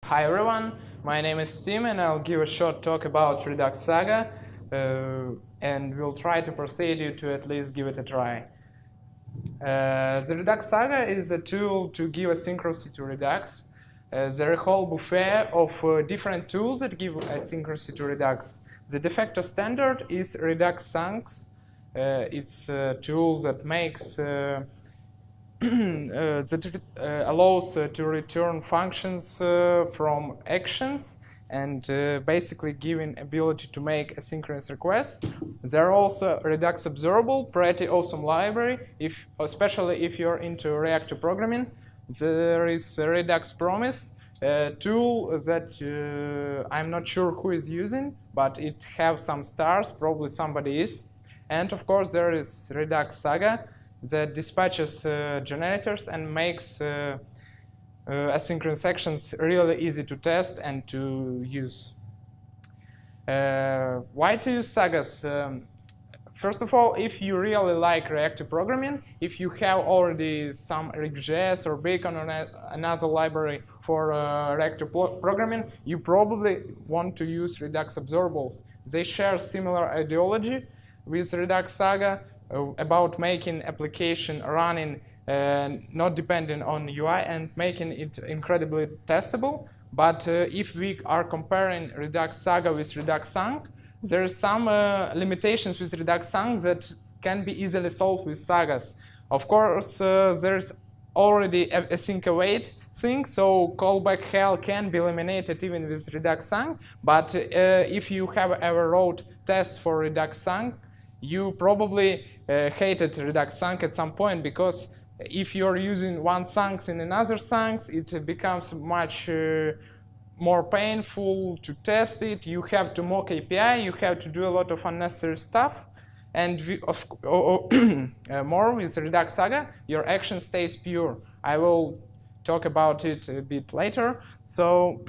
Hi everyone, my name is Tim and I'll give a short talk about Redux Saga and we'll try to persuade you to at least give it a try. The Redux Saga is a tool to give asynchronicity to Redux. There are a whole buffet of different tools that give asynchronicity to Redux. The de facto standard is Redux Saga. It's a tool that makes allows to return functions from actions and basically giving ability to make asynchronous requests. There are also Redux Observable, pretty awesome library, especially if you're into React to programming. There is a Redux Promise, a tool that I'm not sure who is using, but it has some stars, probably somebody is. And of course there is Redux Saga, that dispatches generators and makes asynchronous actions really easy to test and to use. Why to use sagas? First of all, if you really like React to programming, if you have already some React.js or Bacon or another library for React to programming, you probably want to use Redux Observables. They share similar ideology with Redux Saga, about making application running not dependent on UI and making it incredibly testable. But if we are comparing Redux Saga with Redux Saga, there are some limitations with Redux Saga that can be easily solved with sagas. Of course, there's already a async await thing, so callback hell can be eliminated even with Redux Saga. But if you have ever wrote tests for Redux Saga, you probably hated Redux Saga at some point, because if you're using one Saga in another Saga, it becomes much more painful to test it. You have to mock API, you have to do a lot of unnecessary stuff. And more with Redux Saga, your action stays pure. I will talk about it a bit later. So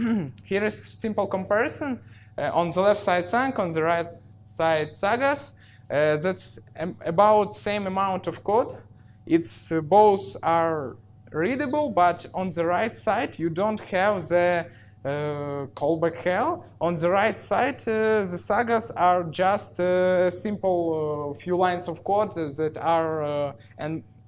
here is a simple comparison. On the left side Saga, on the right side sagas. That's about same amount of code. It's both are readable, but on the right side you don't have the callback hell. On the right side, the sagas are just simple few lines of code that are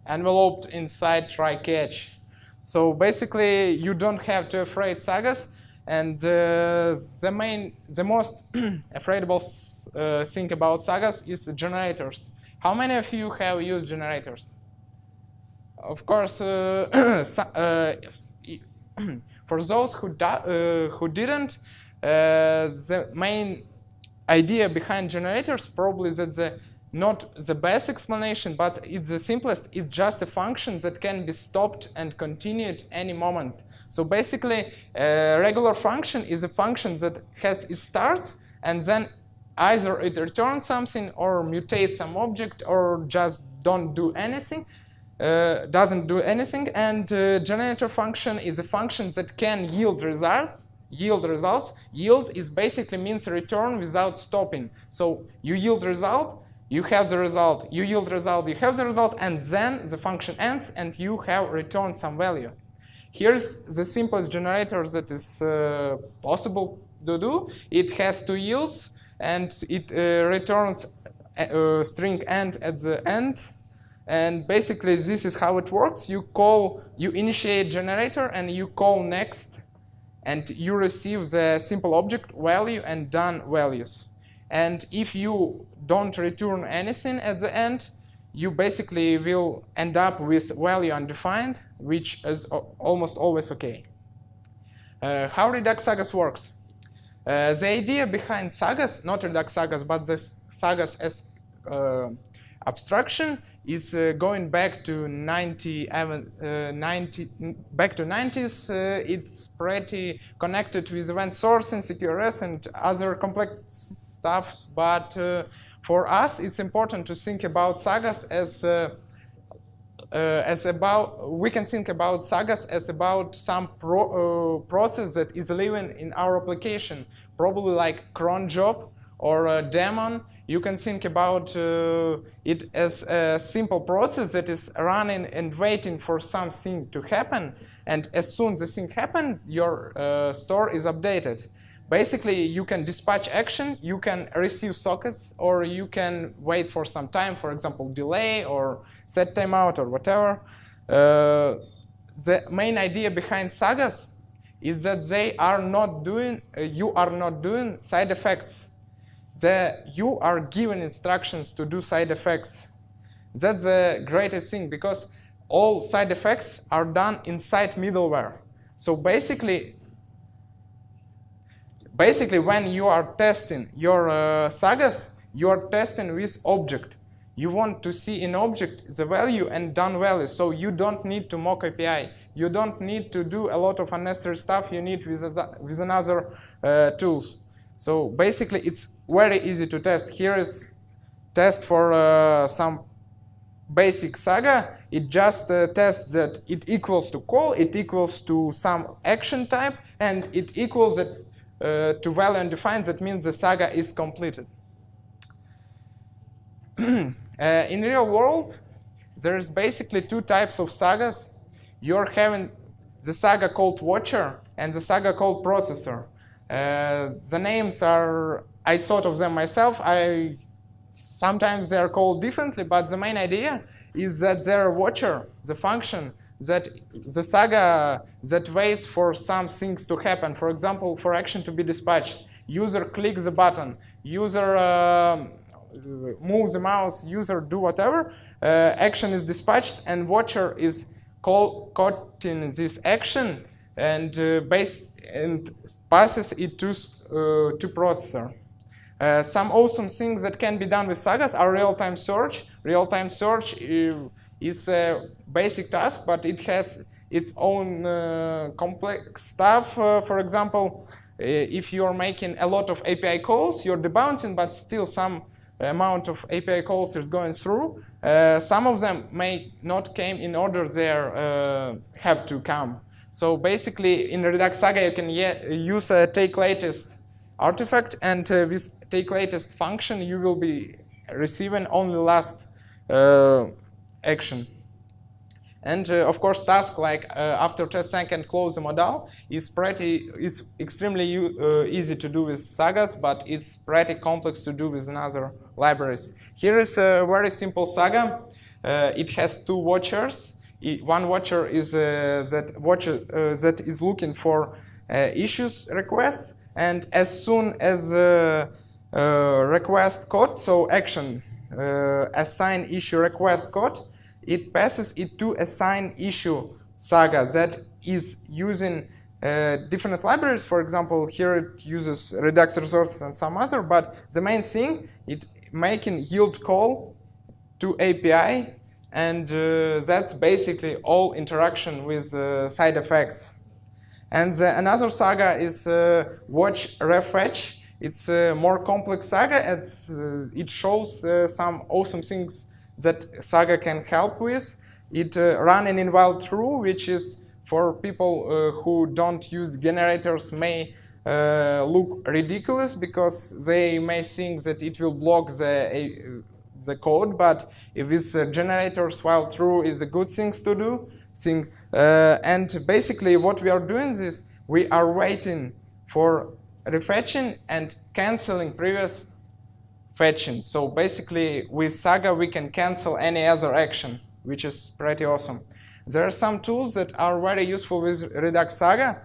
enveloped inside try catch. So basically, you don't have to afraid sagas, and the most afraidable thing about sagas is generators. How many of you have used generators? Of course, for those who didn't, the main idea behind generators probably that not the best explanation, but it's the simplest. It's just a function that can be stopped and continued any moment. So basically, a regular function is a function that has it starts and then either it returns something or mutates some object or just doesn't do anything. And generator function is a function that can yield results. Yield is basically means return without stopping. So you yield result, you have the result, you yield result, you have the result, and then the function ends and you have returned some value. Here's the simplest generator that is possible to do. It has two yields and it returns string end at the end. And basically this is how it works. You initiate generator and you call next, and you receive the simple object value and done values. And if you don't return anything at the end, you basically will end up with value undefined, which is almost always okay. How Redux Sagas works? The idea behind sagas, not Redux Sagas, but the sagas as abstraction, is going back to 90s. It's pretty connected with event sourcing, CQRS, and other complex stuff. But for us, it's important to think about sagas we can think about sagas as about some process that is living in our application, probably like cron job or a daemon. You can think about it as a simple process that is running and waiting for something to happen. and as soon as the thing happens, your store is updated. Basically, you can dispatch action, you can receive sockets, or you can wait for some time, for example, delay or set timeout or whatever. The main idea behind sagas is that they are not doing, you are not doing side effects. You are given instructions to do side effects. That's the greatest thing, because all side effects are done inside middleware. So basically when you are testing your sagas, you are testing with object. You want to see in object the value and done value, so you don't need to mock API. You don't need to do a lot of unnecessary stuff you need with another tools. So basically it's very easy to test. Here is test for some basic saga. It just tests that it equals to call, it equals to some action type, and it equals it to value undefined. That means the saga is completed. In real world, there's basically two types of sagas. You're having the saga called watcher and the saga called processor. The names are, I thought of them myself. Sometimes they are called differently, but the main idea is that their watcher, the function, that the saga that waits for some things to happen. For example, for action to be dispatched, user clicks the button, user moves the mouse, user do whatever, action is dispatched, and watcher is caught in this action and passes it to processor. Some awesome things that can be done with sagas are real-time search. Real-time search is a basic task, but it has its own complex stuff. For example, if you're making a lot of API calls, you're debouncing, but still some amount of API calls is going through. Some of them may not came in order they have to come. So basically, in Redux Saga, you can use a take latest artifact, and with take latest function, you will be receiving only last action. And of course, task like after test sync and close the modal is extremely easy to do with sagas, but it's pretty complex to do with other libraries. Here is a very simple saga. It has two watchers. One watcher is that is looking for issues requests, and as soon as request code, so action assign issue request code, it passes it to assign issue saga that is using different libraries. For example, here it uses Redux resources and some other, but the main thing, it making yield call to API, and that's basically all interaction with side effects. And another saga is watch refetch. It's a more complex saga. It shows some awesome things that Saga can help with. It running in while true, which is for people who don't use generators may look ridiculous, because they may think that it will block the code, but with generators while true is a good thing to do. And basically what we are doing is we are waiting for refetching and canceling previous fetching. So basically with Saga we can cancel any other action, which is pretty awesome. There are some tools that are very useful with Redux Saga.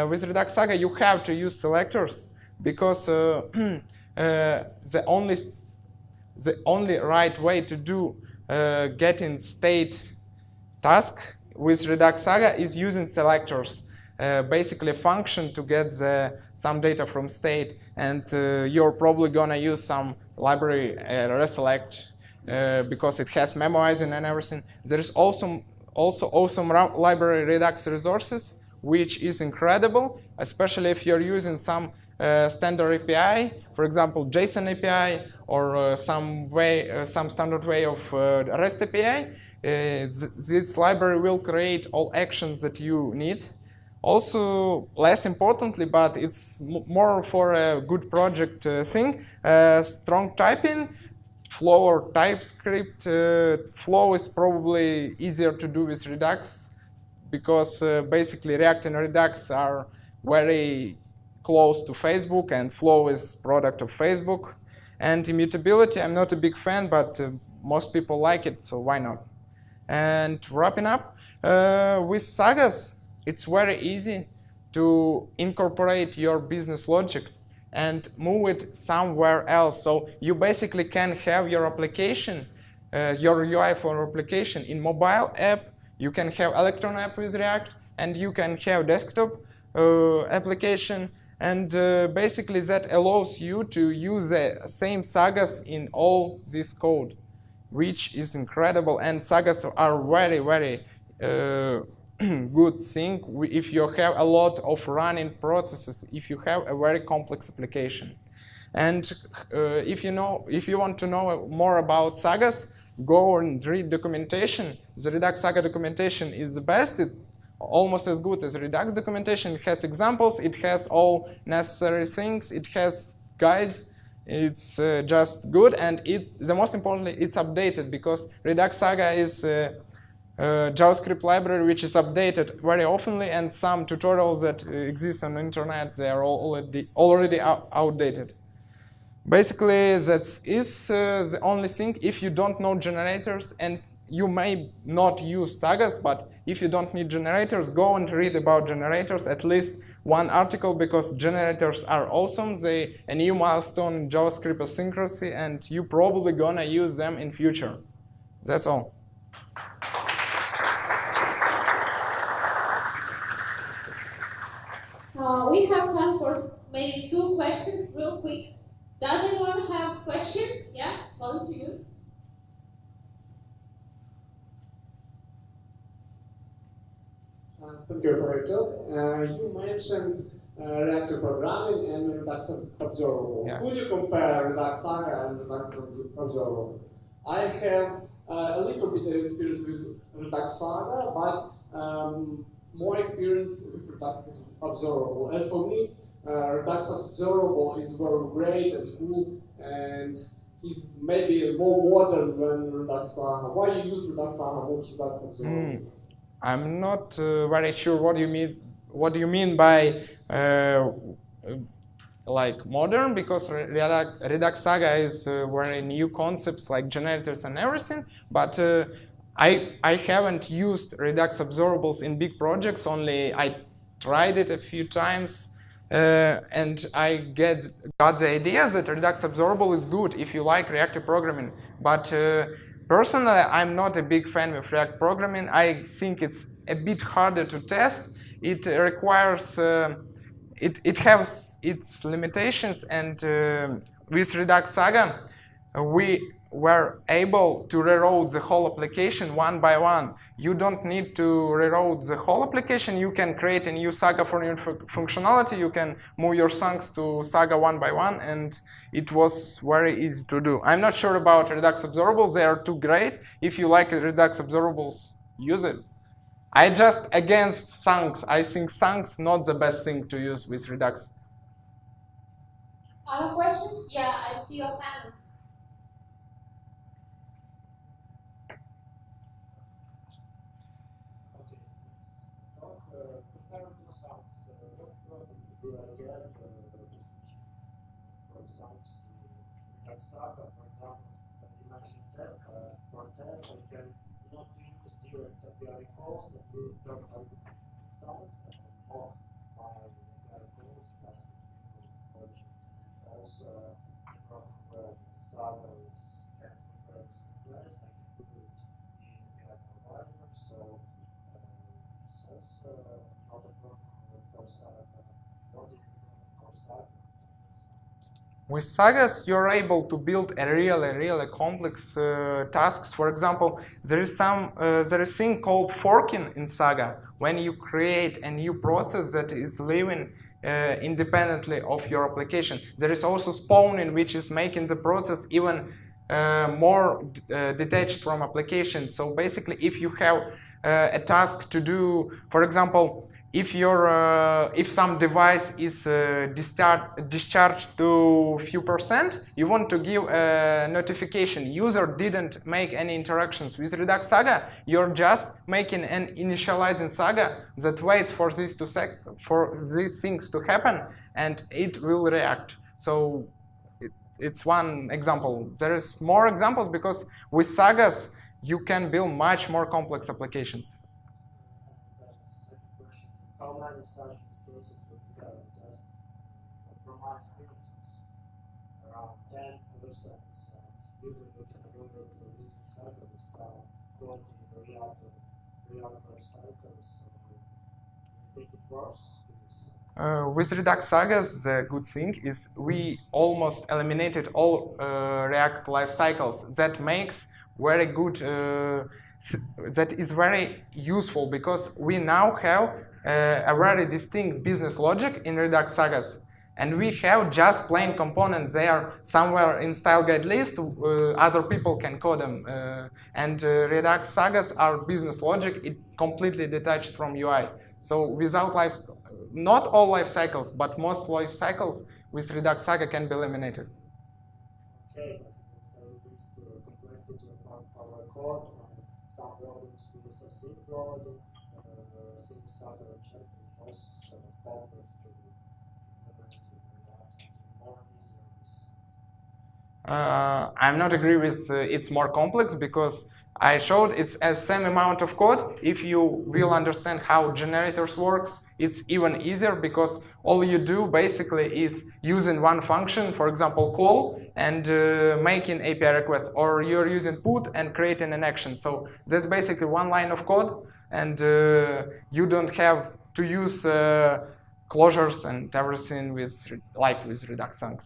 With Redux Saga you have to use selectors, because the only right way to do getting state task with Redux Saga is using selectors. Basically a function to get some data from state, and you're probably gonna use some library reselect because it has memoizing and everything. There is also awesome library Redux resources, which is incredible, especially if you're using some standard API, for example JSON API, or some standard way of REST API. This library will create all actions that you need. Also, less importantly, but it's more for a good project thing, strong typing, Flow or TypeScript. Flow is probably easier to do with Redux, because basically React and Redux are very close to Facebook, and Flow is product of Facebook. And immutability, I'm not a big fan, but most people like it, so why not? And wrapping up, with Sagas, it's very easy to incorporate your business logic and move it somewhere else. So you basically can have your application, your UI for your application in mobile app, you can have Electron app with React, and you can have desktop application. And basically that allows you to use the same Sagas in all this code, which is incredible. And Sagas are very, very good thing if you have a lot of running processes, if you have a very complex application. And if you want to know more about Sagas, go and read documentation. The Redux Saga documentation is the best. It's almost as good as Redux documentation. It has examples, it has all necessary things, it has guide. It's just good, and the most importantly, it's updated, because Redux Saga is JavaScript library which is updated very oftenly, and some tutorials that exist on the internet, they are already outdated. Basically, that is the only thing. If you don't know generators, and you may not use Sagas, but if you don't need generators, go and read about generators, at least one article, because generators are awesome. They a new milestone in JavaScript asynchronous, and you probably gonna use them in future. That's all. We have time for maybe 2 questions, real quick. Does anyone have a question? Yeah, going to you. Thank you for your talk. You mentioned reactive programming and Redux Observable. Yeah. Could you compare Redux Saga and Redux Observable? I have a little bit of experience with Redux Saga, but more experience with Redux Observable. As for me, Redux Observable is very great and cool, and is maybe more modern than Redux Saga. Why you use Redux Saga, not Redux Observable? I'm not very sure what you mean. What do you mean by like modern? Because Redux Saga is very new concepts like generators and everything. But I haven't used Redux Observables in big projects. Only I tried it a few times, and I got the idea that Redux Observable is good if you like reactive programming. But personally, I'm not a big fan of React programming. I think it's a bit harder to test. It requires, it has its limitations, and with Redux Saga, we were able to rewrite the whole application one by one. You don't need to rewrite the whole application. You can create a new Saga for new functionality. You can move your chunks to Saga one by one, and it was very easy to do. I'm not sure about Redux Observables. They are too great. If you like Redux Observables, use it. I just against chunks. I think chunks not the best thing to use with Redux. Other questions? Yeah, I see your hand. Saga, for example, you mentioned test, for tests, I can not use direct API calls and do local sounds and mock my API calls plus project. Also, Saga is testing works place, I can put it in API provider, so it's also not a problem for Saga. What is the problem for Saga? With Sagas, you're able to build a really complex tasks. For example, there is a thing called forking in Saga. When you create a new process that is living independently of your application. There is also spawning, which is making the process even more detached from application. So basically, if you have a task to do, for example, if some device is discharged to few percent, you want to give a notification. User didn't make any interactions with Redux Saga. You're just making an initializing Saga that waits for these things to happen, and it will react. So it's one example. There is more examples because with Sagas you can build much more complex applications. How many such instances do we have in test? From my experiences, around 10 percent. Usually we can evaluate the using cycle with some quality in real life cycles. Do you think it works? With Redux Sagas, the good thing is we almost eliminated all React life cycles. That makes very good. That is very useful because we now have a very distinct business logic in Redux Sagas, and we have just plain components. They are somewhere in style guide list. Other people can code them, and Redux Sagas are business logic. It completely detached from UI. So without not all life cycles, but most life cycles with Redux Saga can be eliminated. Okay, but it leads to complexity of our code, some problems with Async loading, Async Saga check, it also complex to implement more easy. I'm not agree with it's more complex because I showed it's a same amount of code. If you will understand how generators works, it's even easier because all you do basically is using one function, for example call, and making API requests, or you're using put and creating an action. So that's basically one line of code, and you don't have to use closures and everything with Redux Saga.